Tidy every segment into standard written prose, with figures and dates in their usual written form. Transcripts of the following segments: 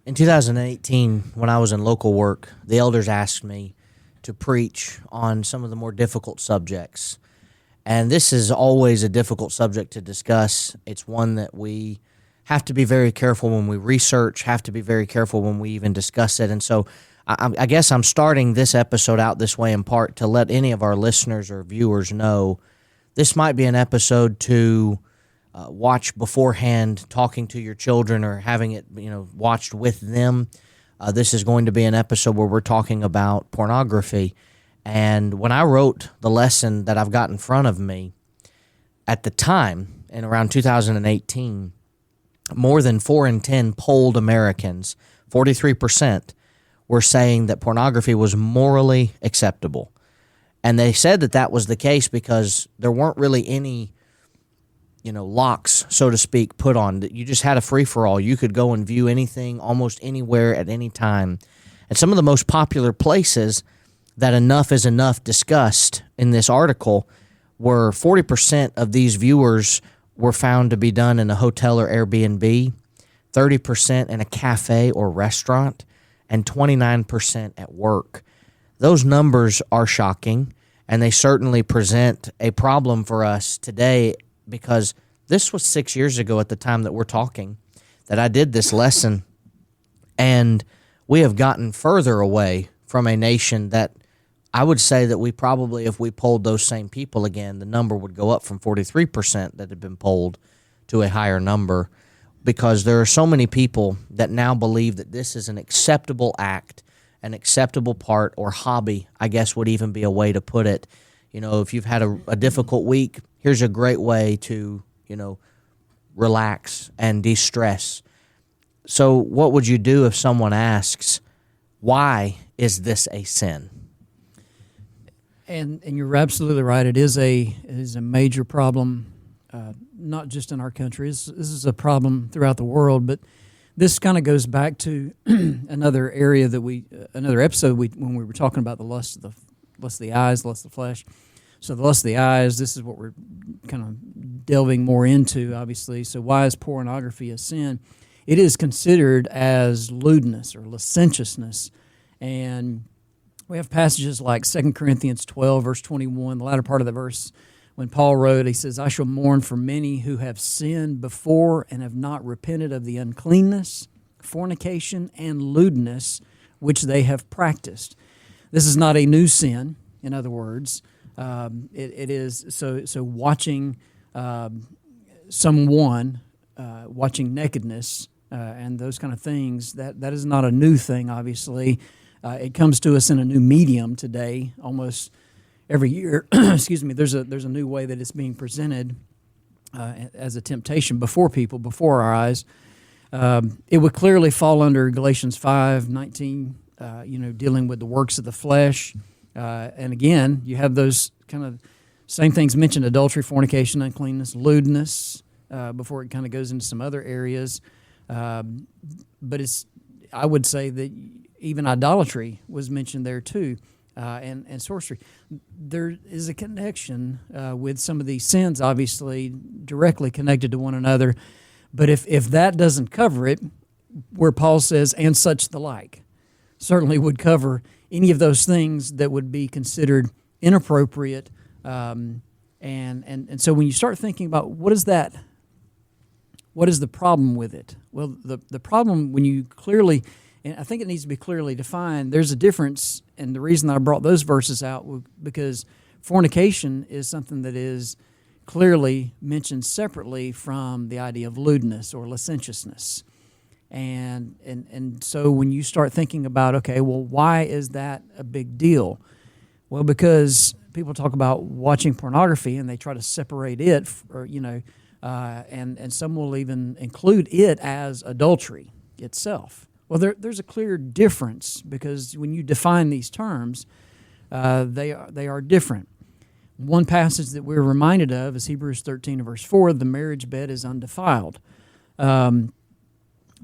In 2018, when I was in local work, the elders asked me to preach on some of the more difficult subjects. And this is always a difficult subject to discuss. It's one that we have to be very careful when we research, have to be very careful when we even discuss it. And so I guess I'm starting this episode out this way in part to let any of our listeners or viewers know this might be an episode to watch beforehand, talking to your children or having it, watched with them. This is going to be an episode where we're talking about pornography. And when I wrote the lesson that I've got in front of me, at the time, in around 2018, more than 4 in 10 polled Americans, 43%, were saying that pornography was morally acceptable. And they said that that was the case because there weren't really any locks, so to speak, put on. You just had a free-for-all. You could go and view anything almost anywhere at any time. And some of the most popular places that enough is enough discussed in this article were 40% of these viewers were found to be done in a hotel or Airbnb, 30% in a cafe or restaurant, and 29% at work. Those numbers are shocking, and they certainly present a problem for us today, because this was 6 years ago at the time that we're talking that I did this lesson, and we have gotten further away from a nation that I would say that we probably, if we polled those same people again, the number would go up from 43% that had been polled to a higher number, because there are so many people that now believe that this is an acceptable act, an acceptable part or hobby, I guess would even be a way to put it. If you've had a difficult week, here's a great way to, relax and de-stress. So what would you do if someone asks, why is this a sin? And you're absolutely right. It is a major problem, not just in our country. This is a problem throughout the world. But this kind of goes back to another area that another episode when we were talking about the lust of the eyes, lust of the flesh. So the lust of the eyes, this is what we're kind of delving more into, obviously. So why is pornography a sin? It is considered as lewdness or licentiousness. And we have passages like 2 Corinthians 12, verse 21, the latter part of the verse, when Paul wrote, he says, I shall mourn for many who have sinned before and have not repented of the uncleanness, fornication, and lewdness which they have practiced. This is not a new sin, in other words. It is so watching someone watching nakedness and those kind of things, that is not a new thing, obviously. It comes to us in a new medium today, almost every year. Excuse me. There's a new way that it's being presented as a temptation before people, before our eyes. It would clearly fall under Galatians 5:19, dealing with the works of the flesh. And again, you have those kind of same things mentioned: adultery, fornication, uncleanness, lewdness, before it kind of goes into some other areas. But I would say that even idolatry was mentioned there too, and sorcery. There is a connection with some of these sins, obviously directly connected to one another. But if that doesn't cover it, where Paul says, and such the like, certainly would cover any of those things that would be considered inappropriate. And so when you start thinking about what is the problem with it? Well, the problem, when you clearly, and I think it needs to be clearly defined, there's a difference, and the reason I brought those verses out was because fornication is something that is clearly mentioned separately from the idea of lewdness or licentiousness. And so when you start thinking about, okay, well, why is that a big deal? Well, because people talk about watching pornography and they try to separate it, and some will even include it as adultery itself. Well, there's a clear difference, because when you define these terms, they are different. One passage that we're reminded of is Hebrews 13 verse 4, the marriage bed is undefiled.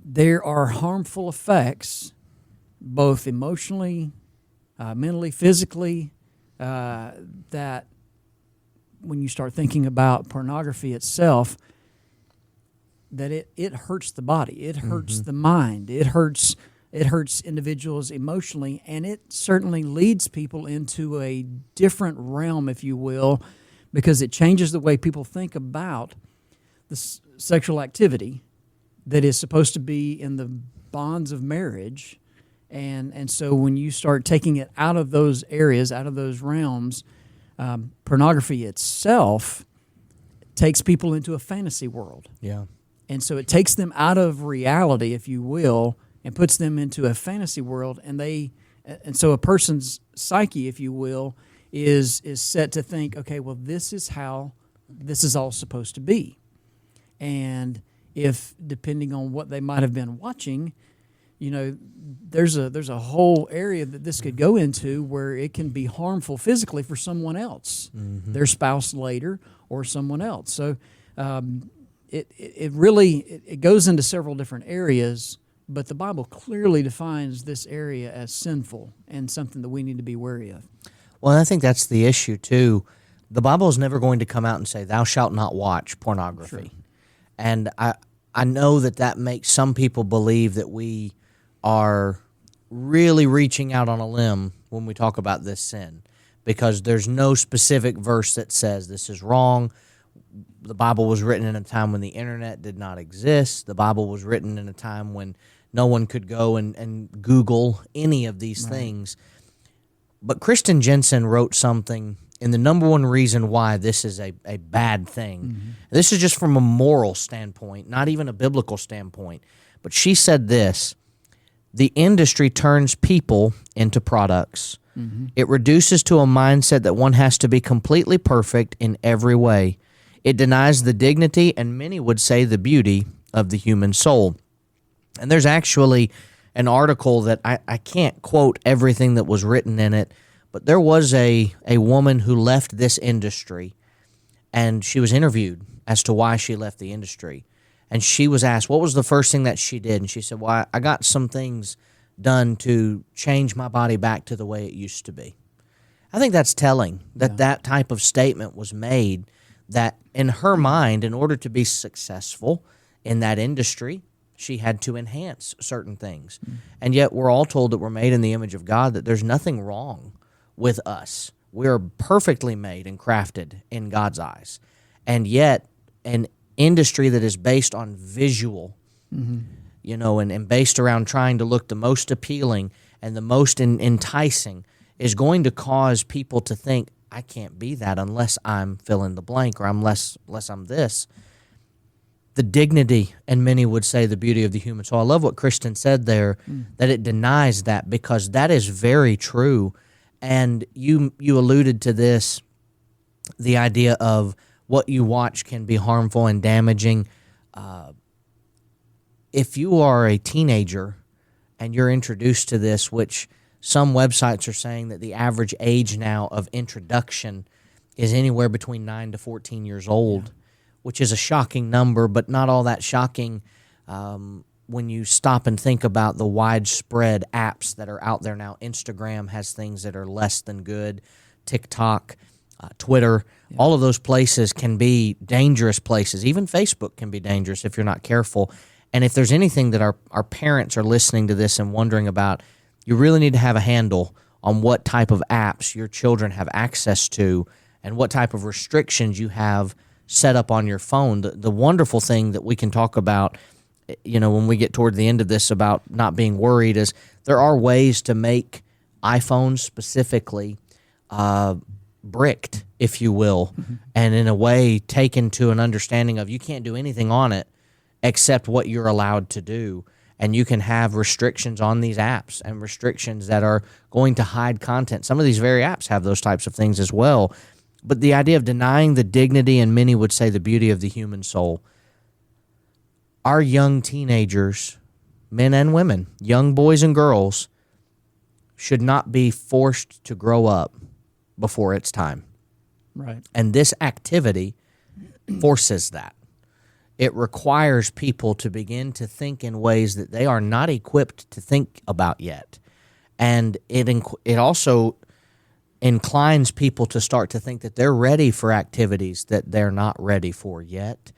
There are harmful effects, both emotionally, mentally, physically, that when you start thinking about pornography itself, that it hurts the body, it hurts the mind, it hurts individuals emotionally, and it certainly leads people into a different realm, if you will, because it changes the way people think about the sexual activity that is supposed to be in the bonds of marriage. And so when you start taking it out of those areas, out of those realms, pornography itself takes people into a fantasy world. Yeah. And so it takes them out of reality, if you will, and puts them into a fantasy world. And so a person's psyche, if you will, is set to think, okay, well, this is how this is all supposed to be. And if, depending on what they might have been watching, there's a whole area that this could go into where it can be harmful physically for someone else, their spouse later, or someone else. So it really goes into several different areas, but the Bible clearly defines this area as sinful and something that we need to be wary of. Well, I think that's the issue too. The Bible is never going to come out and say, "Thou shalt not watch pornography." Sure. And I know that makes some people believe that we are really reaching out on a limb when we talk about this sin, because there's no specific verse that says this is wrong. The Bible was written in a time when the internet did not exist. The Bible was written in a time when no one could go and Google any of these things. But Kristen Jensen wrote something in the number one reason why this is a bad thing. This is just from a moral standpoint, not even a biblical standpoint. But she said this: the industry turns people into products. It reduces to a mindset that one has to be completely perfect in every way. It denies the dignity, and many would say the beauty, of the human soul. And there's actually an article that I can't quote everything that was written in it, but there was a woman who left this industry, and she was interviewed as to why she left the industry. And she was asked, what was the first thing that she did? And she said, well, I got some things done to change my body back to the way it used to be. I think that's telling that that type of statement was made, that in her mind, in order to be successful in that industry, she had to enhance certain things. And yet we're all told that we're made in the image of God, that there's nothing wrong with us. We are perfectly made and crafted in God's eyes. And yet an industry that is based on visual, and based around trying to look the most appealing and the most enticing is going to cause people to think, I can't be that unless I'm fill in the blank, or unless I'm this. The dignity, and many would say the beauty of the human soul. I love what Kristen said there, that it denies that, because that is very true. And you alluded to this, the idea of what you watch can be harmful and damaging. If you are a teenager and you're introduced to this, which some websites are saying that the average age now of introduction is anywhere between 9 to 14 years old, which is a shocking number, but not all that shocking when you stop and think about the widespread apps that are out there now. Instagram has things that are less than good. TikTok, Twitter, all of those places can be dangerous places. Even Facebook can be dangerous if you're not careful. And if there's anything that our parents are listening to this and wondering about, you really need to have a handle on what type of apps your children have access to and what type of restrictions you have set up on your phone. The wonderful thing that we can talk about, when we get toward the end of this about not being worried, is there are ways to make iPhones specifically bricked, if you will, and in a way taken to an understanding of you can't do anything on it except what you're allowed to do. And you can have restrictions on these apps and restrictions that are going to hide content. Some of these very apps have those types of things as well. But the idea of denying the dignity, and many would say the beauty of the human soul. Our young teenagers, men and women, young boys and girls, should not be forced to grow up before it's time. Right. And this activity forces that. It requires people to begin to think in ways that they are not equipped to think about yet. And it also inclines people to start to think that they're ready for activities that they're not ready for yet.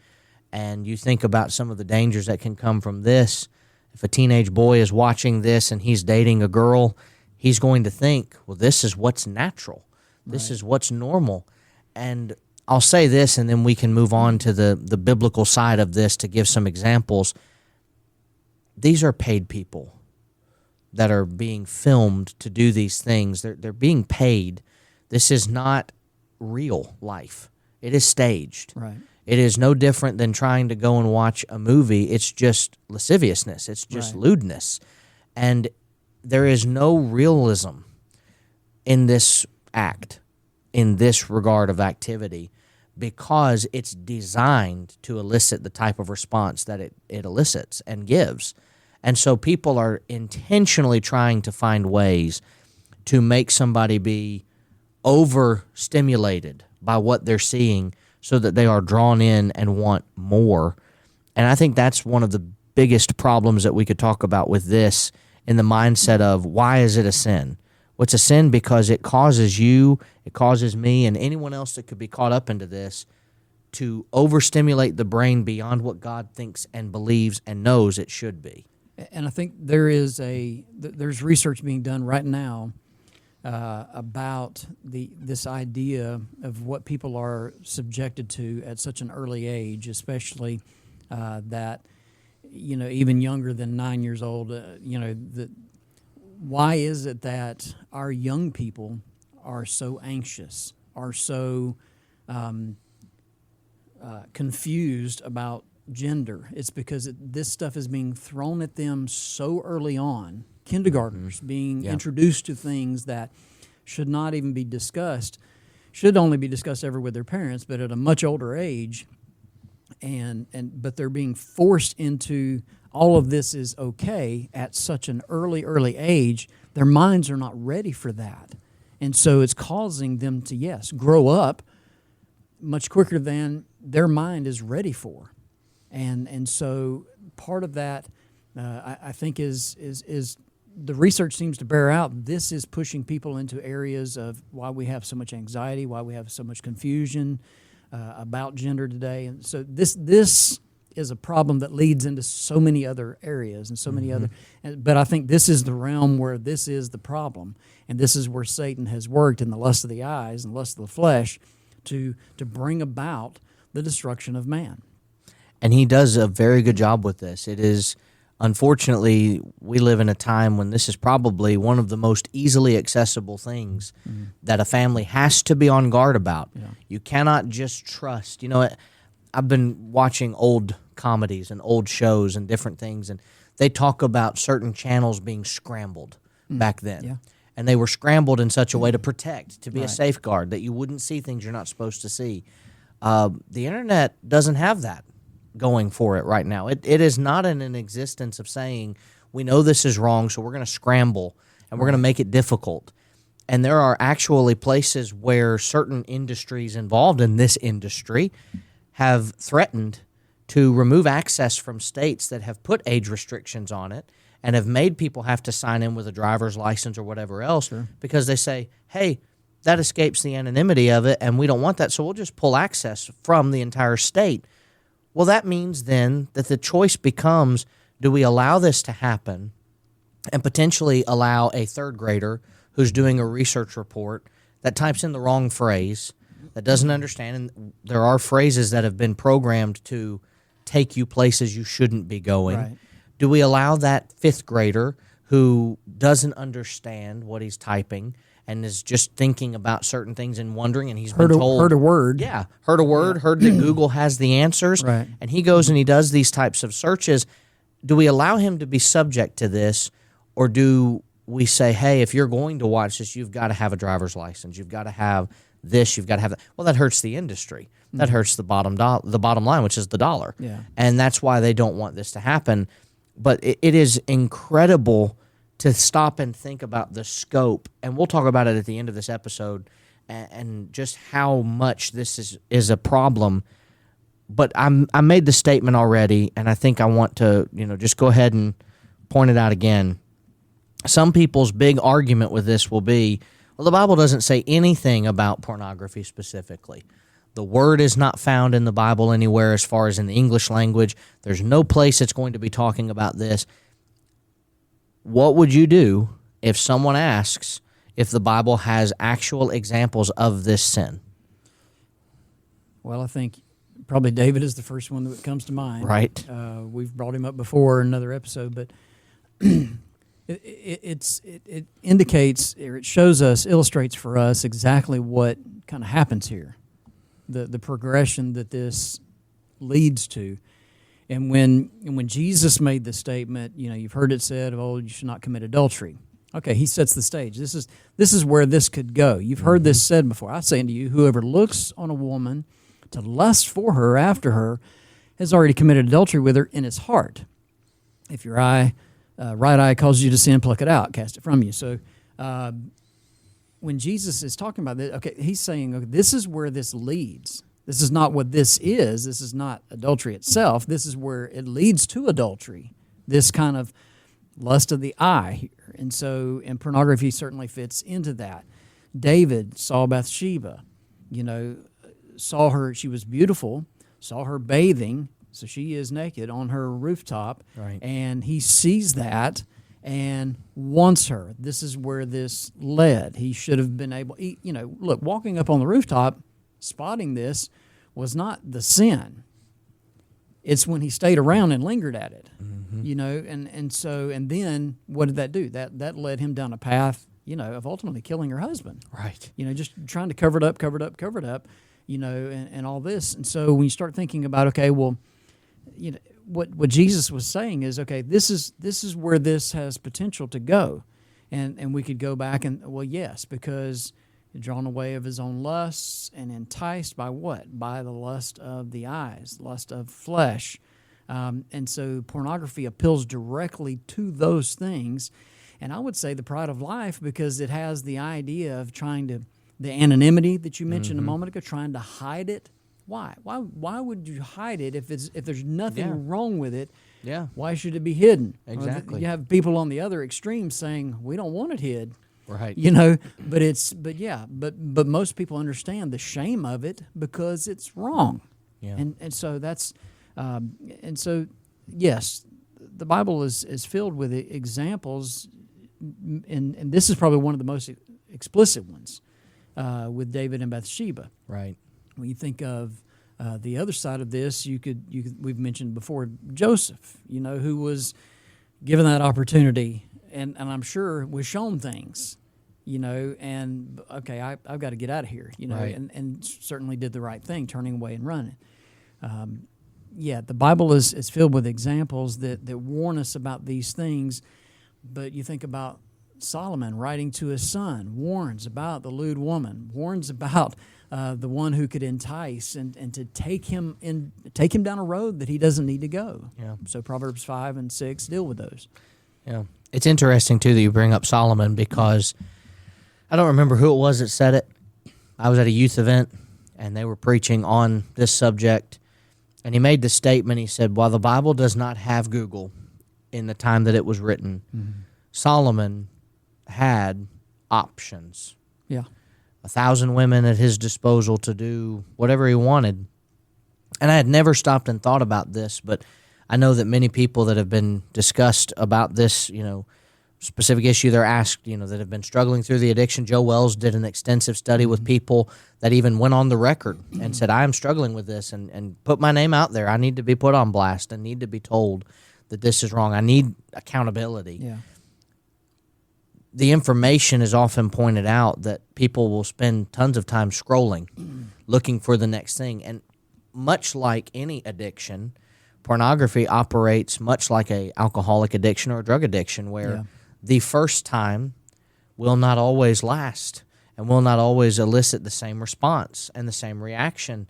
And you think about some of the dangers that can come from this. If a teenage boy is watching this and he's dating a girl, he's going to think, well, this is what's natural. This is what's normal. And I'll say this, and then we can move on to the biblical side of this to give some examples. These are paid people that are being filmed to do these things. They're being paid. This is not real life. It is staged. Right. It is no different than trying to go and watch a movie. It's just lasciviousness. It's just lewdness. And there is no realism in this act, in this regard of activity, because it's designed to elicit the type of response that it elicits and gives. And so people are intentionally trying to find ways to make somebody be overstimulated by what they're seeing so that they are drawn in and want more. And I think that's one of the biggest problems that we could talk about with this, in the mindset of, why is it a sin? Well, it's a sin because it causes you, it causes me, and anyone else that could be caught up into this to overstimulate the brain beyond what God thinks and believes and knows it should be. And I think there's research being done right now about this idea of what people are subjected to at such an early age, especially that, even younger than 9 years old. Why is it that our young people are so anxious, are so confused about gender? It's because this stuff is being thrown at them so early on. Kindergartners being introduced to things that should not even be discussed, should only be discussed ever with their parents, but at a much older age, but they're being forced into all of this is okay at such an early age. Their minds are not ready for that, and so it's causing them to grow up much quicker than their mind is ready for, and so part of that I think is the research seems to bear out. This is pushing people into areas of why we have so much anxiety, why we have so much confusion about gender today. And so this is a problem that leads into so many other areas and so many other. But I think this is the realm where this is the problem, and this is where Satan has worked in the lust of the eyes and lust of the flesh to bring about the destruction of man. And he does a very good job with this. It is, unfortunately, we live in a time when this is probably one of the most easily accessible things that a family has to be on guard about. Yeah. You cannot just trust. I've been watching old comedies and old shows and different things, and they talk about certain channels being scrambled back then. Yeah. And they were scrambled in such a way to protect, to be a safeguard, that you wouldn't see things you're not supposed to see. The internet doesn't have that going for it right now. It is not in an existence of saying, we know this is wrong, so we're going to scramble and we're going to make it difficult. And there are actually places where certain industries involved in this industry have threatened to remove access from states that have put age restrictions on it and have made people have to sign in with a driver's license or whatever else because they say, hey, that escapes the anonymity of it and we don't want that, so we'll just pull access from the entire state. Well, that means then that the choice becomes, do we allow this to happen and potentially allow a third grader who's doing a research report that types in the wrong phrase, that doesn't understand, and there are phrases that have been programmed to take you places you shouldn't be going. Right. Do we allow that fifth grader who doesn't understand what he's typing and is just thinking about certain things and wondering, and he's been told... Heard a word. Yeah, heard a word, heard that Google has the answers, and he goes and he does these types of searches. Do we allow him to be subject to this, or do we say, hey, if you're going to watch this, you've got to have a driver's license, you've got to have this, you've got to have that? Well, that hurts the industry. That hurts the bottom line, which is the dollar. Yeah. And that's why they don't want this to happen. But it is incredible to stop and think about the scope, and we'll talk about it at the end of this episode, and just how much this is a problem. But I made the statement already, and I think I want to just go ahead and point it out again. Some people's big argument with this will be, well, the Bible doesn't say anything about pornography specifically. The word is not found in the Bible anywhere as far as in the English language. There's no place that's going to be talking about this. What would you do if someone asks if the Bible has actual examples of this sin? Well, I think probably David is the first one that comes to mind. Right. We've brought him up before in another episode, but it indicates, or it shows us, illustrates for us exactly what kind of happens here, the progression that this leads to. And when Jesus made the statement, you've heard it said, "Oh, you should not commit adultery." Okay, he sets the stage. This is where this could go. You've heard this said before. I say unto you, whoever looks on a woman to lust for her after her has already committed adultery with her in his heart. If your right eye causes you to sin, pluck it out, cast it from you. So when Jesus is talking about this, okay, he's saying, okay, this is where this leads. This is not what this is. This is not adultery itself. This is where it leads to adultery, this kind of lust of the eye here. And pornography certainly fits into that. David saw Bathsheba, saw her, she was beautiful, saw her bathing, so she is naked on her rooftop, right. And he sees that and wants her. This is where this led. He should have been able, look, walking up on the rooftop, spotting this was not the sin. It's when he stayed around and lingered at it, and then what did that do? That led him down a path, of ultimately killing her husband. Right. Just trying to cover it up, and all this. And so when you start thinking about, okay, well, what Jesus was saying is, okay, this is where this has potential to go. And we could go back and, well, yes, because drawn away of his own lusts and enticed by what? By the lust of the eyes, lust of flesh. And so pornography appeals directly to those things. And I would say the pride of life, because it has the idea of the anonymity that you mentioned a moment ago, trying to hide it. Why? Why would you hide it if there's nothing wrong with it? Yeah. Why should it be hidden? Exactly. You have people on the other extreme saying, we don't want it hid. Right. But most people understand the shame of it because it's wrong. Yeah. And so that's yes, the Bible is filled with examples, and this is probably one of the most explicit ones with David and Bathsheba. Right. When you think of the other side of this, we've mentioned before Joseph, who was given that opportunity. And I'm sure was shown things, and okay, I've got to get out of here, right. and certainly did the right thing, turning away and running. The Bible is filled with examples that warn us about these things, but you think about Solomon writing to his son, warns about the lewd woman, warns about the one who could entice and to take him down a road that he doesn't need to go. Yeah. So Proverbs 5 and 6 deal with those. Yeah. It's interesting, too, that you bring up Solomon, because I don't remember who it was that said it. I was at a youth event, and they were preaching on this subject, and he made the statement, he said, while the Bible does not have Google in the time that it was written, Solomon had options. Yeah. 1,000 women at his disposal to do whatever he wanted. And I had never stopped and thought about this, but I know that many people that have been discussed about this, specific issue they're asked, that have been struggling through the addiction. Joe Wells did an extensive study with people that even went on the record and said, I am struggling with this, and put my name out there. I need to be put on blast. I need to be told that this is wrong. I need accountability. Yeah. The information is often pointed out that people will spend tons of time scrolling, looking for the next thing. And much like any addiction, pornography operates much like a alcoholic addiction or a drug addiction, where the first time will not always last and will not always elicit the same response and the same reaction.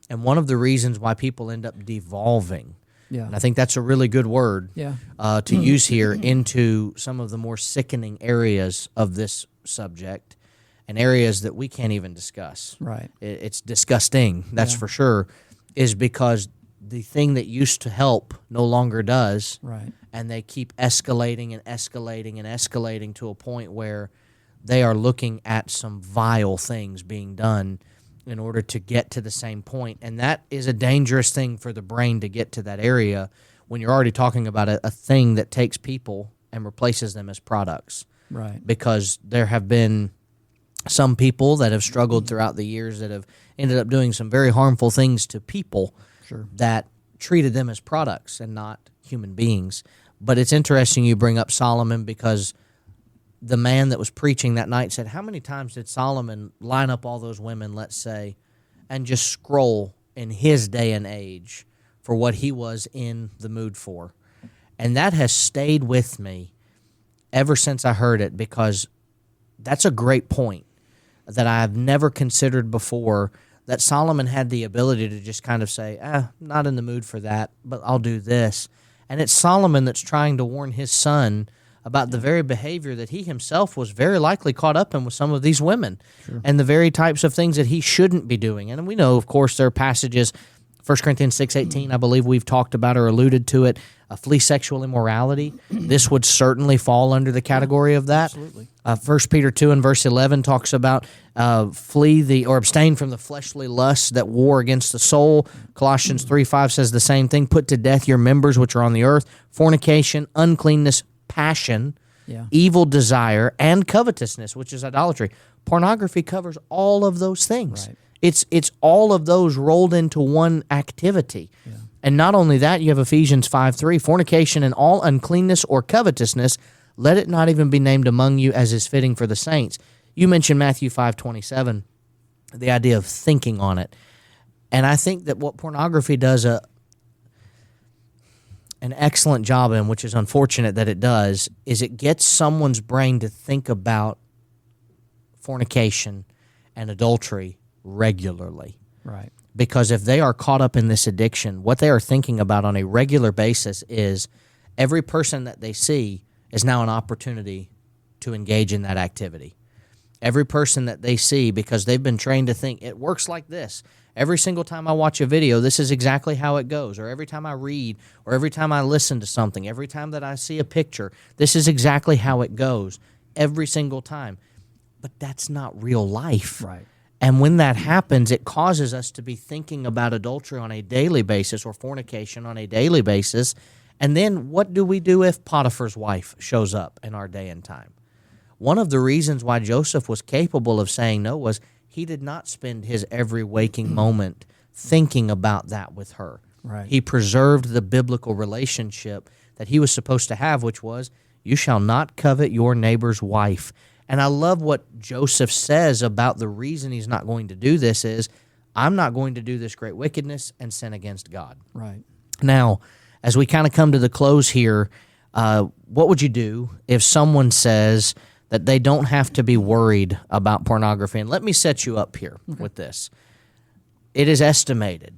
And one of the reasons why people end up devolving, and I think that's a really good word to use here, into some of the more sickening areas of this subject, and areas that we can't even discuss. Right. It's disgusting, that's for sure, is because the thing that used to help no longer does. Right. And they keep escalating and escalating and escalating to a point where they are looking at some vile things being done in order to get to the same point. And that is a dangerous thing for the brain to get to that area when you're already talking about a thing that takes people and replaces them as products. Right. Because there have been some people that have struggled throughout the years that have ended up doing some very harmful things to people that treated them as products and not human beings. But it's interesting you bring up Solomon, because the man that was preaching that night said, how many times did Solomon line up all those women, let's say, and just scroll in his day and age for what he was in the mood for? And that has stayed with me ever since I heard it, because that's a great point that I've never considered before, that Solomon had the ability to just kind of say, not in the mood for that, but I'll do this. And it's Solomon that's trying to warn his son about the very behavior that he himself was very likely caught up in with some of these women, and the very types of things that he shouldn't be doing. And we know, of course, there are passages, 1 Corinthians 6:18, I believe we've talked about or alluded to it, flee sexual immorality. This would certainly fall under the category of that. Absolutely. 1 Peter 2 and verse 11 talks about abstain from the fleshly lusts that war against the soul. Colossians 3:5 says the same thing. Put to death your members which are on the earth: fornication, uncleanness, passion, evil desire, and covetousness, which is idolatry. Pornography covers all of those things. Right. It's all of those rolled into one activity. Yeah. And not only that, you have Ephesians 5:3, fornication and all uncleanness or covetousness, let it not even be named among you as is fitting for the saints. You mentioned Matthew 5:27, the idea of thinking on it. And I think that what pornography does an excellent job in, which is unfortunate that it does, is it gets someone's brain to think about fornication and adultery regularly. Right. Because if they are caught up in this addiction, what they are thinking about on a regular basis is every person that they see is now an opportunity to engage in that activity. Every person that they see, because they've been trained to think, it works like this. Every single time I watch a video, this is exactly how it goes. Or every time I read, or every time I listen to something, every time that I see a picture, this is exactly how it goes. Every single time. But that's not real life. Right. And when that happens, it causes us to be thinking about adultery on a daily basis, or fornication on a daily basis. And then what do we do if Potiphar's wife shows up in our day and time? One of the reasons why Joseph was capable of saying no was he did not spend his every waking moment thinking about that with her. Right. He preserved the biblical relationship that he was supposed to have, which was, you shall not covet your neighbor's wife. And I love what Joseph says about the reason he's not going to do this is, I'm not going to do this great wickedness and sin against God. Right. Now, as we kind of come to the close here, what would you do if someone says that they don't have to be worried about pornography? And let me set you up here with this. It is estimated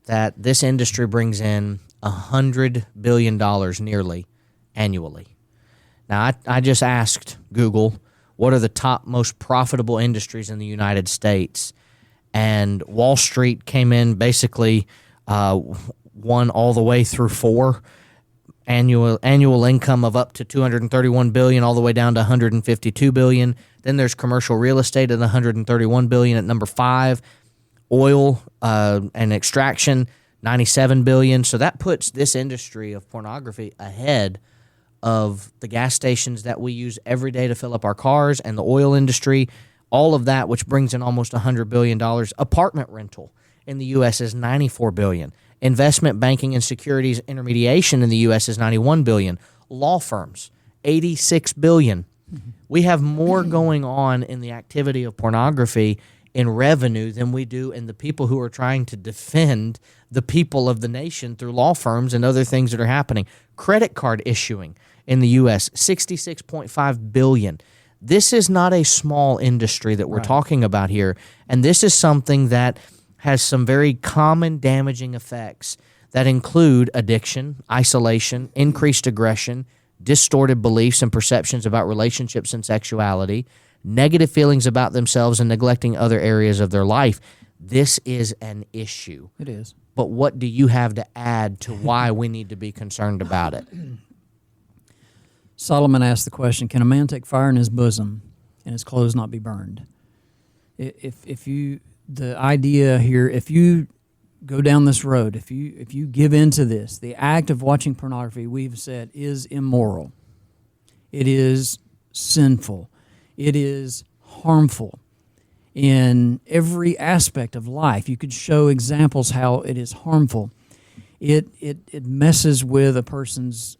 that this industry brings in $100 billion nearly annually. Now, I just asked Google, what are the top most profitable industries in the United States? And Wall Street came in basically 1 all the way through 4. Annual income of up to $231 billion all the way down to $152 billion. Then there's commercial real estate at $131 billion at number 5. Oil and extraction, $97 billion. So that puts this industry of pornography ahead of the gas stations that we use every day to fill up our cars, and the oil industry, all of that, which brings in almost $100 billion. Apartment rental in the U.S. is $94 billion. Investment banking and securities intermediation in the U.S. is $91 billion. Law firms, $86 billion. We have more going on in the activity of pornography in revenue than we do in the people who are trying to defend the people of the nation through law firms and other things that are happening. Credit card issuing in the U.S., $66.5 billion. This is not a small industry that we're talking about here, and this is something that has some very common damaging effects that include addiction, isolation, increased aggression, distorted beliefs and perceptions about relationships and sexuality, negative feelings about themselves, and neglecting other areas of their life. This is an issue. It is. But what do you have to add to why we need to be concerned about it? Solomon asked the question, can a man take fire in his bosom and his clothes not be burned? If you the idea here, if you go down this road, if you give into this, the act of watching pornography, we've said, is immoral. It is sinful. It is harmful in every aspect of life. You could show examples how it is harmful. It messes with a person's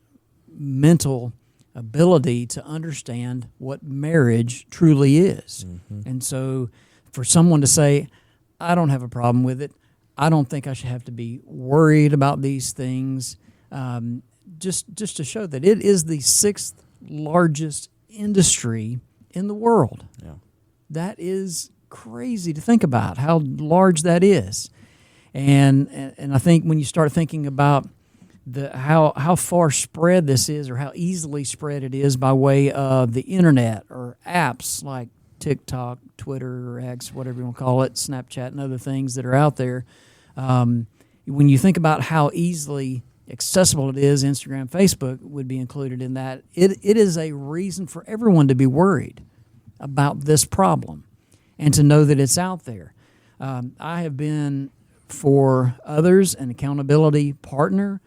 mental ability to understand what marriage truly is. Mm-hmm. And so for someone to say, I don't have a problem with it, I don't think I should have to be worried about these things, just to show that it is the sixth largest industry in the world. Yeah. That is crazy to think about how large that is. And I think when you start thinking about how far spread this is, or how easily spread it is by way of the internet or apps like TikTok, Twitter, or X, whatever you want to call it, Snapchat, and other things that are out there. When you think about how easily accessible it is, Instagram, Facebook would be included in that. It is a reason for everyone to be worried about this problem and to know that it's out there. I have been, for others, an accountability partner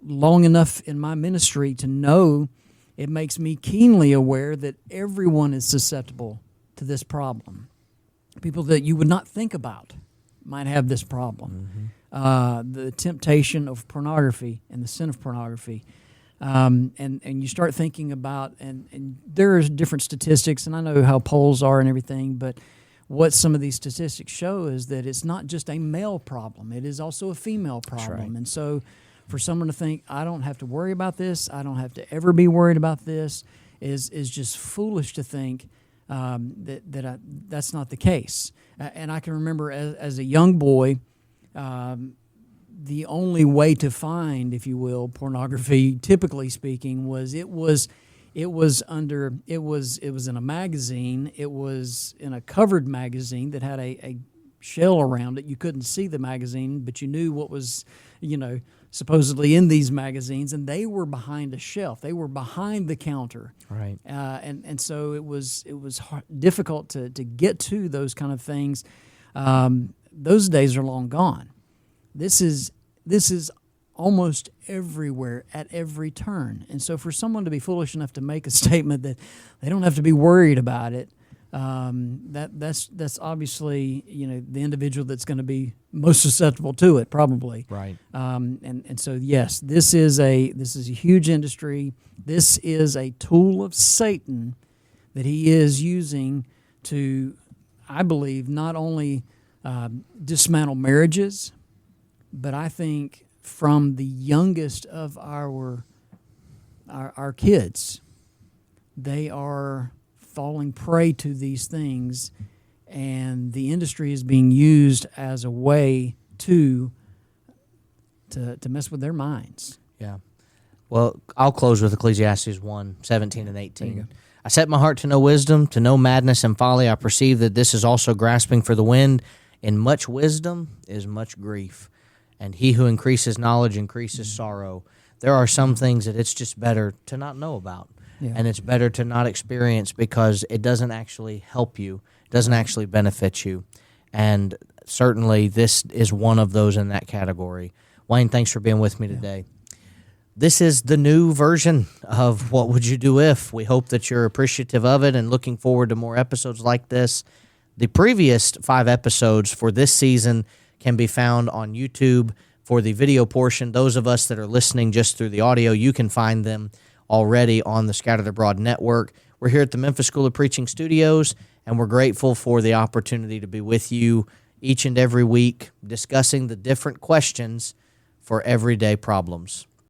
long enough in my ministry to know it makes me keenly aware that everyone is susceptible to this problem. People that you would not think about might have this problem. Mm-hmm. The temptation of pornography and the sin of pornography. And you start thinking about, and there's different statistics, and I know how polls are and everything, but what some of these statistics show is that it's not just a male problem, it is also a female problem. Right. And so for someone to think, I don't have to worry about this, I don't have to ever be worried about this, is just foolish to think that's not the case. And I can remember as a young boy, the only way to find, if you will, pornography, typically speaking, was it was in a magazine. It was in a covered magazine that had a shell around it. You couldn't see the magazine, but you knew what was, supposedly in these magazines, and they were behind a shelf. They were behind the counter. Right. And so it was difficult to get to those kind of things. Those days are long gone. This is almost everywhere at every turn. And so for someone to be foolish enough to make a statement that they don't have to be worried about it, that's obviously the individual that's going to be most susceptible to it, probably. Right. And so yes, this is a huge industry. This is a tool of Satan that he is using to, I believe, not only dismantle marriages, but I think from the youngest of our kids, they are falling prey to these things, and the industry is being used as a way to mess with their minds. Yeah. Well, I'll close with Ecclesiastes 1:17 and 18. I set my heart to know wisdom, to know madness and folly. I perceive that this is also grasping for the wind. In much wisdom is much grief, and he who increases knowledge increases sorrow. There are some things that it's just better to not know about. Yeah. And it's better to not experience because it doesn't actually help you, it doesn't actually benefit you. And certainly this is one of those in that category. Wayne, thanks for being with me today. This is the new version of What Would You Do If? We hope that you're appreciative of it and looking forward to more episodes like this. The previous 5 episodes for this season can be found on YouTube for the video portion. Those of us that are listening just through the audio, you can find them already on the Scattered Abroad Network. We're here at the Memphis School of Preaching Studios, and we're grateful for the opportunity to be with you each and every week discussing the different questions for everyday problems.